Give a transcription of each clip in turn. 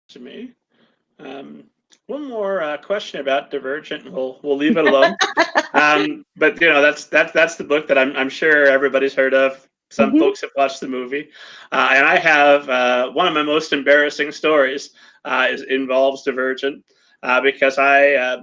to me. Um, one more question about Divergent, and we'll leave it alone. But that's the book that I'm sure everybody's heard of. Some Mhm. folks have watched the movie, and I have one of my most embarrassing stories involves Divergent, because I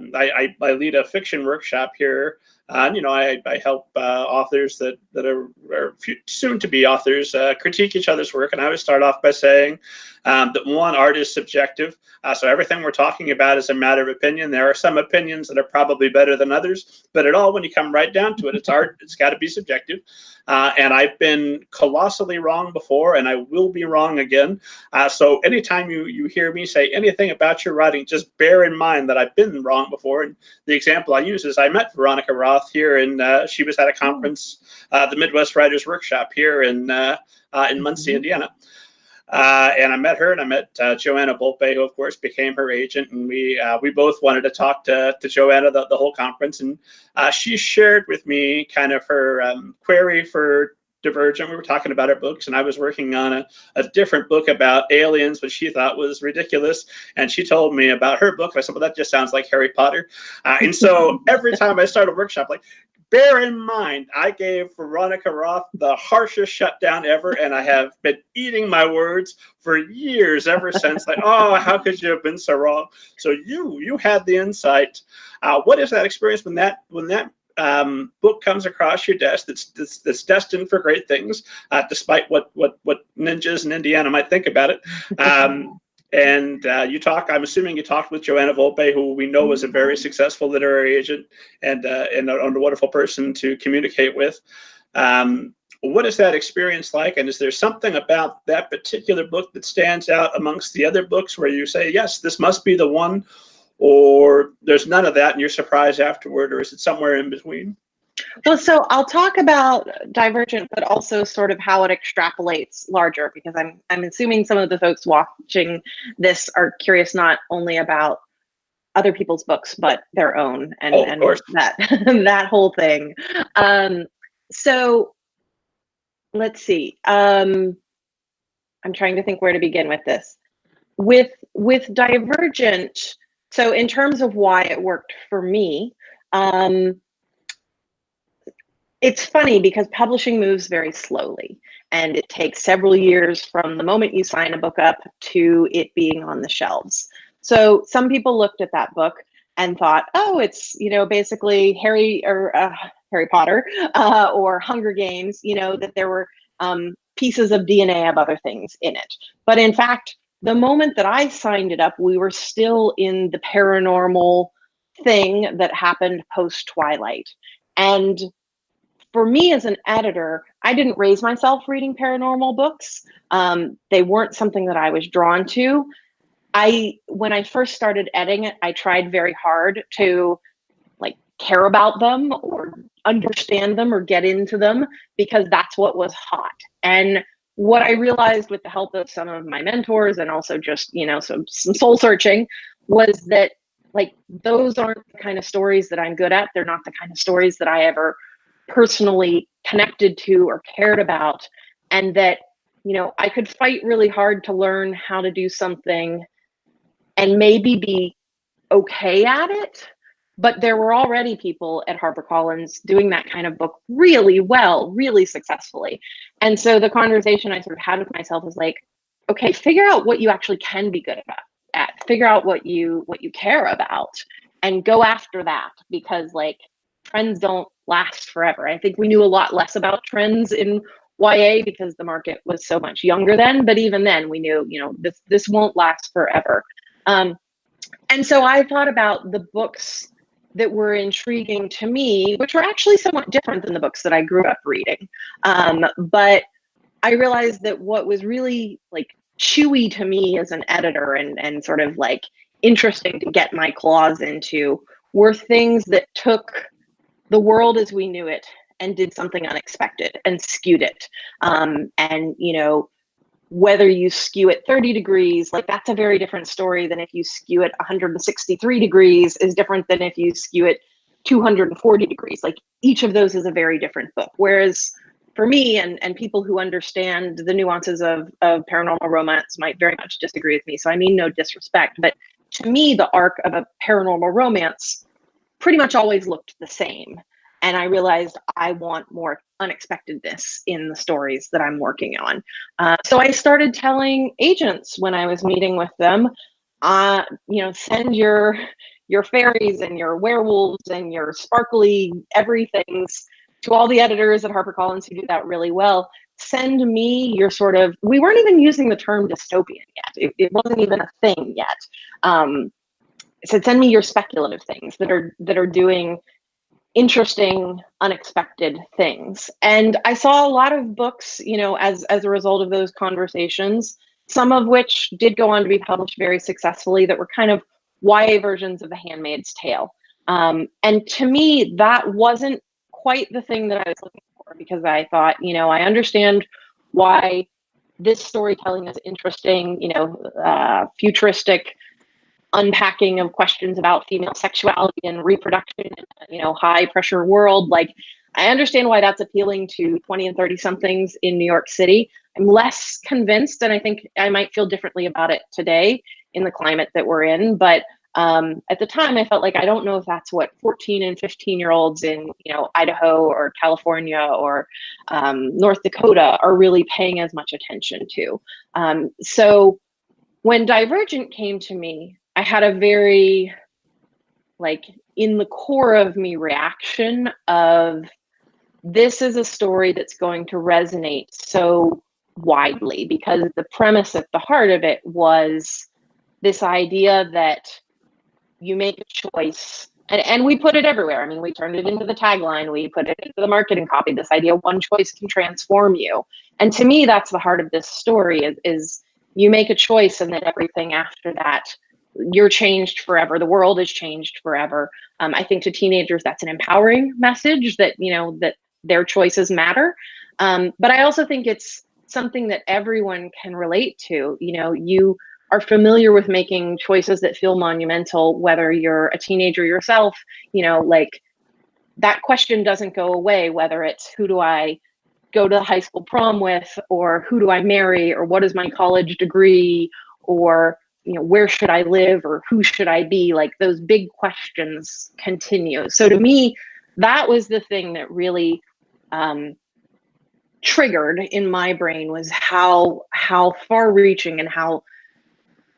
lead a fiction workshop here. And I help authors that are soon to be authors critique each other's work. And I always start off by saying that one, art is subjective. So everything we're talking about is a matter of opinion. There are some opinions that are probably better than others, but it all, when you come right down to it, it's art. It's got to be subjective. And I've been colossally wrong before, and I will be wrong again. So anytime you hear me say anything about your writing, just bear in mind that I've been wrong before. And the example I use is I met Veronica Roth here, and she was at a conference, the Midwest Writers Workshop here in Muncie, Indiana. And I met her, and I met Joanna Volpe, who of course became her agent, and we both wanted to talk to Joanna the whole conference, and she shared with me kind of her query for Divergent. We were talking about our books, and I was working on a different book about aliens, which she thought was ridiculous, and she told me about her book. I said, well, that just sounds like Harry Potter. And so every time I start a workshop, like, bear in mind, I gave Veronica Roth the harshest shutdown ever, and I have been eating my words for years ever since. Like, oh, how could you have been so wrong? So you had the insight. What is that experience when that book comes across your desk that's destined for great things, despite what ninjas in Indiana might think about it? And I'm assuming you talked with Joanna Volpe, who we know is a very successful literary agent and a wonderful person to communicate with. What is that experience like? And is there something about that particular book that stands out amongst the other books where you say, yes, this must be the one, or there's none of that and you're surprised afterward, or is it somewhere in between? Well, so I'll talk about Divergent, but also sort of how it extrapolates larger, because I'm assuming some of the folks watching this are curious not only about other people's books, but their own, and that that whole thing. So let's see. I'm trying to think where to begin with this. With Divergent, so in terms of why it worked for me, it's funny because publishing moves very slowly, and it takes several years from the moment you sign a book up to it being on the shelves. So some people looked at that book and thought, oh, it's, basically Harry Potter or Hunger Games, that there were pieces of DNA of other things in it. But in fact, the moment that I signed it up, we were still in the paranormal thing that happened post-Twilight. And for me as an editor, I didn't raise myself reading paranormal books. They weren't something that I was drawn to. When I first started editing it, I tried very hard to care about them or understand them or get into them, because that's what was hot. And what I realized with the help of some of my mentors and also just, some soul searching, was that those aren't the kind of stories that I'm good at. They're not the kind of stories that I ever personally connected to or cared about. And that, I could fight really hard to learn how to do something and maybe be okay at it. But there were already people at HarperCollins doing that kind of book really well, really successfully. And so the conversation I sort of had with myself was like, okay, figure out what you actually can be good at. Figure out what you care about and go after that, because trends don't last forever. I think we knew a lot less about trends in YA because the market was so much younger then, but even then we knew, this won't last forever. And so I thought about the books that were intriguing to me, which were actually somewhat different than the books that I grew up reading. But I realized that what was really chewy to me as an editor and sort of interesting to get my claws into were things that took the world as we knew it and did something unexpected and skewed it. And, whether you skew it 30 degrees, that's a very different story than if you skew it 163 degrees is different than if you skew it 240 degrees. Each of those is a very different book. Whereas for me, and people who understand the nuances of paranormal romance might very much disagree with me, so I mean no disrespect, but to me, the arc of a paranormal romance pretty much always looked the same. And I realized I want more unexpectedness in the stories that I'm working on. So I started telling agents when I was meeting with them, send your fairies and your werewolves and your sparkly everythings to all the editors at HarperCollins who do that really well. Send me your sort of, we weren't even using the term dystopian yet. It wasn't even a thing yet. So send me your speculative things that are doing interesting, unexpected things. And I saw a lot of books, as a result of those conversations, some of which did go on to be published very successfully, that were kind of YA versions of The Handmaid's Tale. And to me, that wasn't quite the thing that I was looking for, because I thought, I understand why this storytelling is interesting, futuristic unpacking of questions about female sexuality and reproduction in a high pressure world. Like, I understand why that's appealing to 20 and 30 somethings in New York City. I'm less convinced, and I think I might feel differently about it today in the climate that we're in. But at the time, I felt like, I don't know if that's what 14 and 15-year-olds in Idaho or California or North Dakota are really paying as much attention to. So when Divergent came to me, I had a very, in the core of me, reaction of, this is a story that's going to resonate so widely, because the premise at the heart of it was this idea that you make a choice, and we put it everywhere. I mean, we turned it into the tagline, we put it into the marketing copy, this idea one choice can transform you. And to me, that's the heart of this story, is you make a choice, and then everything after that, you're changed forever. The world is changed forever. I think to teenagers, that's an empowering message, that, that their choices matter. But I also think it's something that everyone can relate to. You are familiar with making choices that feel monumental, whether you're a teenager yourself, that question doesn't go away, whether it's, who do I go to high school prom with, or who do I marry, or what is my college degree, or where should I live, or who should I be? Like, those big questions continue. So to me, that was the thing that really triggered in my brain, was how far-reaching and how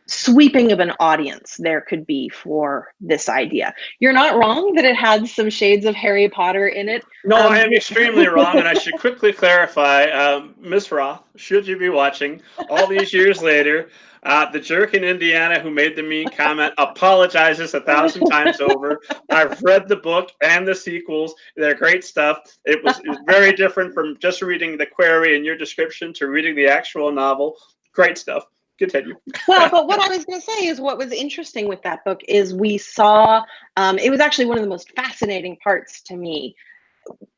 sweeping of an audience there could be for this idea. You're not wrong that it had some shades of Harry Potter in it. No, I am extremely wrong, and I should quickly clarify, Ms. Roth, should you be watching, all these years later, the jerk in Indiana who made the mean comment apologizes 1,000 times over. I've read the book and the sequels. They're great stuff. It was very different from just reading the query in your description to reading the actual novel. Great stuff. Continue. Well, but what I was going to say is, what was interesting with that book is we saw, it was actually one of the most fascinating parts to me,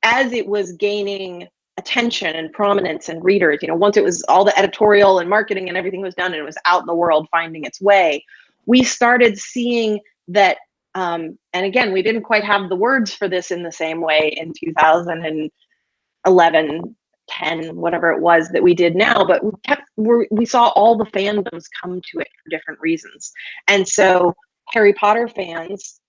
as it was gaining attention and prominence and readers. Once it was, all the editorial and marketing and everything was done, and it was out in the world finding its way, we started seeing that, and again, we didn't quite have the words for this in the same way in 2011, 10, whatever it was that we did now, but we saw all the fandoms come to it for different reasons. And so Harry Potter fans,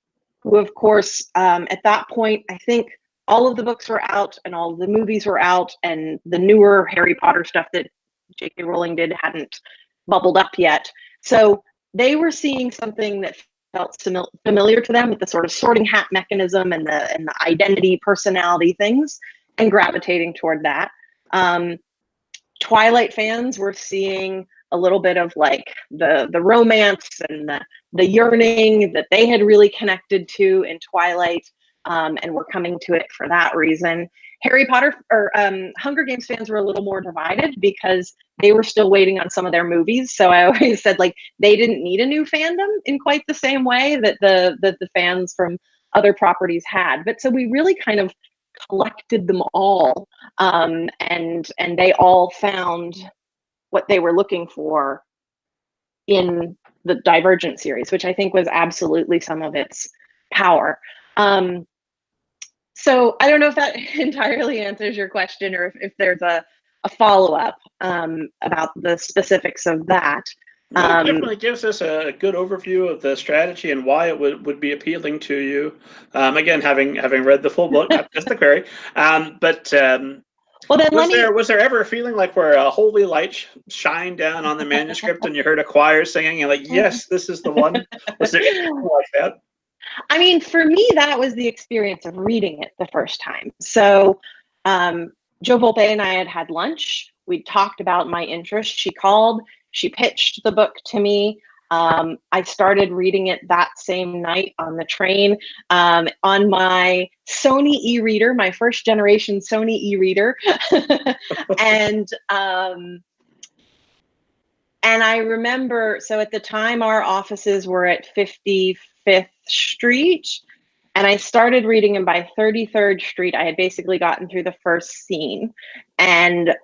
who of course, at that point, I think all of the books were out and all the movies were out, and the newer Harry Potter stuff that J.K. Rowling did hadn't bubbled up yet. So they were seeing something that felt familiar to them, with the sort of sorting hat mechanism and the identity, personality things, and gravitating toward that. Twilight fans were seeing a little bit of the romance and the yearning that they had really connected to in Twilight, and were coming to it for that reason. Harry Potter or Hunger Games fans were a little more divided, because they were still waiting on some of their movies. So I always said, they didn't need a new fandom in quite the same way that the fans from other properties had. But so we really kind of collected them all, and they all found what they were looking for in the Divergent series, which I think was absolutely some of its power. So I don't know if that entirely answers your question, or if there's a follow-up about the specifics of that. No, it definitely gives us a good overview of the strategy and why it would be appealing to you. Again, having read the full book, not just the query, but well, then was there ever a feeling like where a holy light shined down on the manuscript and you heard a choir singing and like, yes, this is the one? Was there anything like that? I mean, for me, that was the experience of reading it the first time. So Joe Volpe and I had lunch. We talked about my interest. She called. She pitched the book to me. I started reading it that same night on the train on my Sony e-reader, my first generation Sony e-reader. And I remember, so at the time our offices were at 55th Street, and I started reading, and by 33rd Street, I had basically gotten through the first scene, and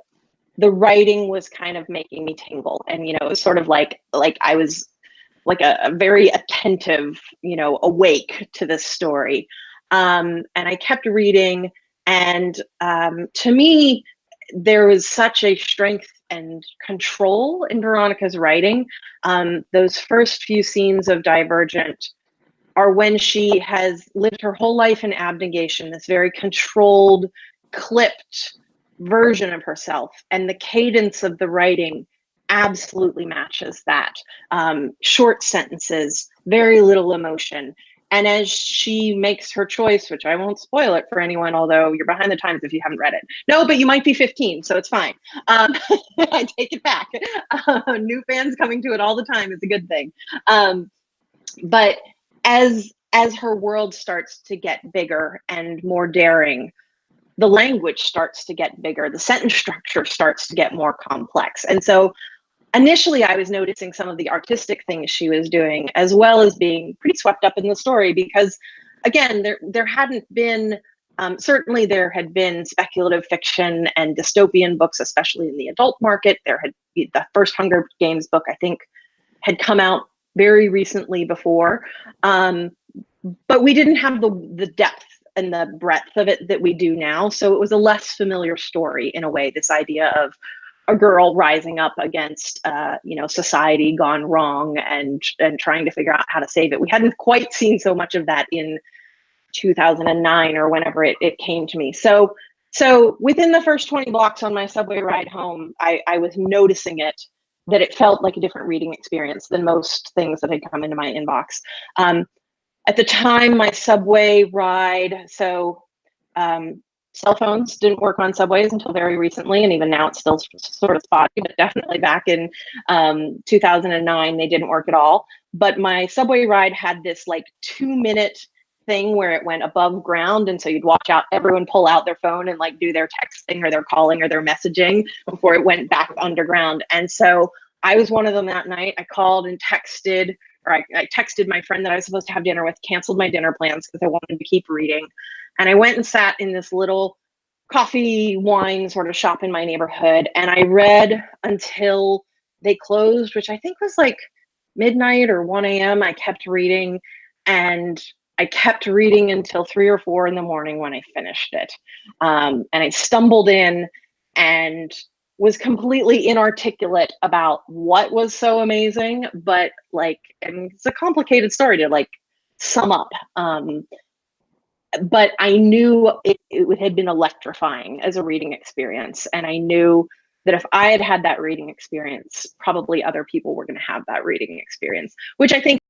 the writing was kind of making me tingle. And, it was sort of like I was like a very attentive, awake to this story. And I kept reading, and to me, there was such a strength and control in Veronica's writing. Those first few scenes of Divergent are when she has lived her whole life in abnegation, this very controlled, clipped version of herself. And the cadence of the writing absolutely matches that. Short sentences, very little emotion. And as she makes her choice, which I won't spoil it for anyone, although you're behind the times if you haven't read it. No, but you might be 15, so it's fine. I take it back. New fans coming to it all the time is a good thing. But as her world starts to get bigger and more daring, the language starts to get bigger, the sentence structure starts to get more complex. And so initially I was noticing some of the artistic things she was doing, as well as being pretty swept up in the story, because again, there hadn't been, certainly there had been speculative fiction and dystopian books, especially in the adult market. There had the first Hunger Games book, I think, had come out very recently before, but we didn't have the depth and the breadth of it that we do now. So it was a less familiar story in a way, this idea of a girl rising up against, society gone wrong and trying to figure out how to save it. We hadn't quite seen so much of that in 2009 or whenever it came to me. So within the first 20 blocks on my subway ride home, I was noticing that it felt like a different reading experience than most things that had come into my inbox. At the time, my subway ride, so cell phones didn't work on subways until very recently, and even now it's still sort of spotty, but definitely back in 2009, they didn't work at all. But my subway ride had this like 2-minute thing where it went above ground, and so you'd watch out, everyone pull out their phone and like do their texting or their calling or their messaging before it went back underground. And so I was one of them that night. I called and texted, or I texted my friend that I was supposed to have dinner with, canceled my dinner plans because I wanted to keep reading. And I went and sat in this little coffee wine sort of shop in my neighborhood, and I read until they closed, which I think was like midnight or 1 a.m. I kept reading, and I kept reading until 3 or 4 in the morning when I finished it. And I stumbled in and was completely inarticulate about what was so amazing, but like, and it's a complicated story to like sum up. But I knew it had been electrifying as a reading experience. And I knew that if I had had that reading experience, probably other people were going to have that reading experience, which I think